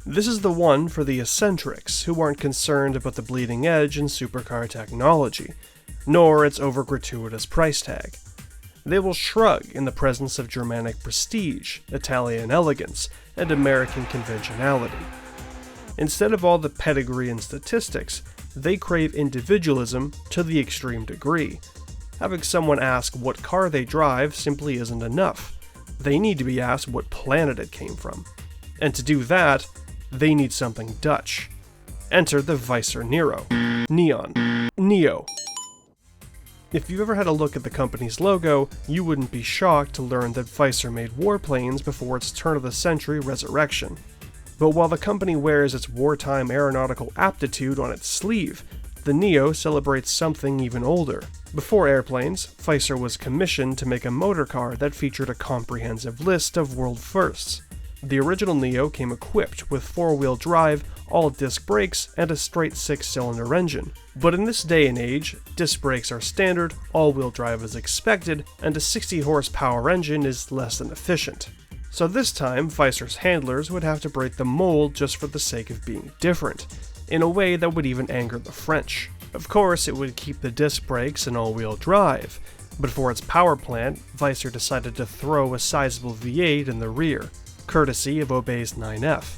This is the one for the eccentrics who aren't concerned about the bleeding edge in supercar technology, nor its over-gratuitous price tag. They will shrug in the presence of Germanic prestige, Italian elegance, and American conventionality. Instead of all the pedigree and statistics, they crave individualism to the extreme degree. Having someone ask what car they drive simply isn't enough. They need to be asked what planet it came from. And to do that, they need something Dutch. Enter the Vysser Neo. If you've ever had a look at the company's logo, you wouldn't be shocked to learn that Vysser made warplanes before its turn-of-the-century resurrection. But while the company wears its wartime aeronautical aptitude on its sleeve, the Neo celebrates something even older. Before airplanes, Vysser was commissioned to make a motorcar that featured a comprehensive list of world firsts. The original Neo came equipped with 4-wheel drive, all-disc brakes, and a straight 6-cylinder engine. But in this day and age, disc brakes are standard, all-wheel drive is expected, and a 60-horsepower engine is less than efficient. So this time, Vysser's handlers would have to break the mold just for the sake of being different, in a way that would even anger the French. Of course, it would keep the disc brakes and all-wheel drive, but for its power plant, Vysser decided to throw a sizable V8 in the rear, courtesy of Obey's 9F.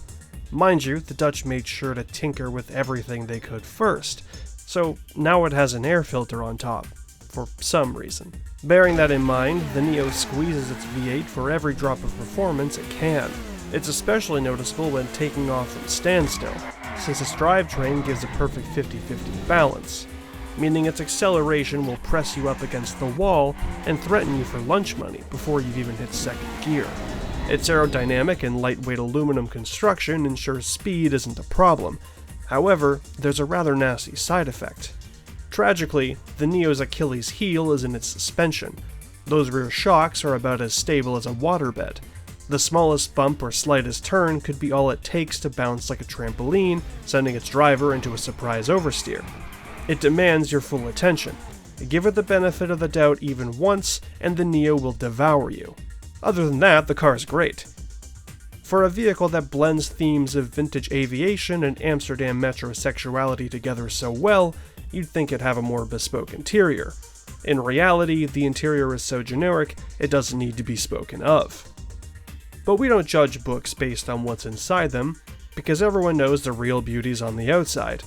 Mind you, the Dutch made sure to tinker with everything they could first, so now it has an air filter on top, for some reason. Bearing that in mind, the Neo squeezes its V8 for every drop of performance it can. It's especially noticeable when taking off from standstill, since its drivetrain gives a perfect 50-50 balance, meaning its acceleration will press you up against the wall and threaten you for lunch money before you've even hit second gear. Its aerodynamic and lightweight aluminum construction ensures speed isn't a problem. However, there's a rather nasty side effect. Tragically, the Neo's Achilles heel is in its suspension. Those rear shocks are about as stable as a waterbed. The smallest bump or slightest turn could be all it takes to bounce like a trampoline, sending its driver into a surprise oversteer. It demands your full attention. Give it the benefit of the doubt even once, and the Neo will devour you. Other than that, the car's great. For a vehicle that blends themes of vintage aviation and Amsterdam metrosexuality together so well, you'd think it'd have a more bespoke interior. In reality, the interior is so generic, it doesn't need to be spoken of. But we don't judge books based on what's inside them, because everyone knows the real beauty's on the outside.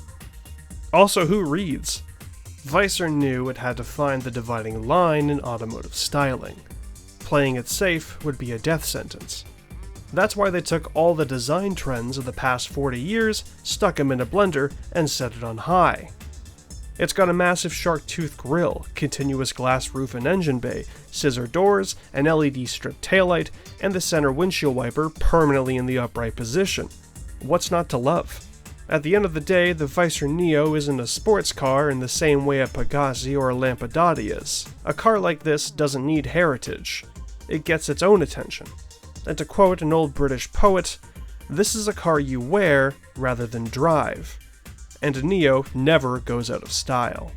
Also, who reads? Vysser knew it had to find the dividing line in automotive styling. Playing it safe would be a death sentence. That's why they took all the design trends of the past 40 years, stuck them in a blender, and set it on high. It's got a massive shark tooth grille, continuous glass roof and engine bay, scissor doors, an LED strip taillight, and the center windshield wiper permanently in the upright position. What's not to love? At the end of the day, the Vysser Neo isn't a sports car in the same way a Pagani or a Lampadati is. A car like this doesn't need heritage. It gets its own attention. And to quote an old British poet, "This is a car you wear rather than drive." And a Neo never goes out of style.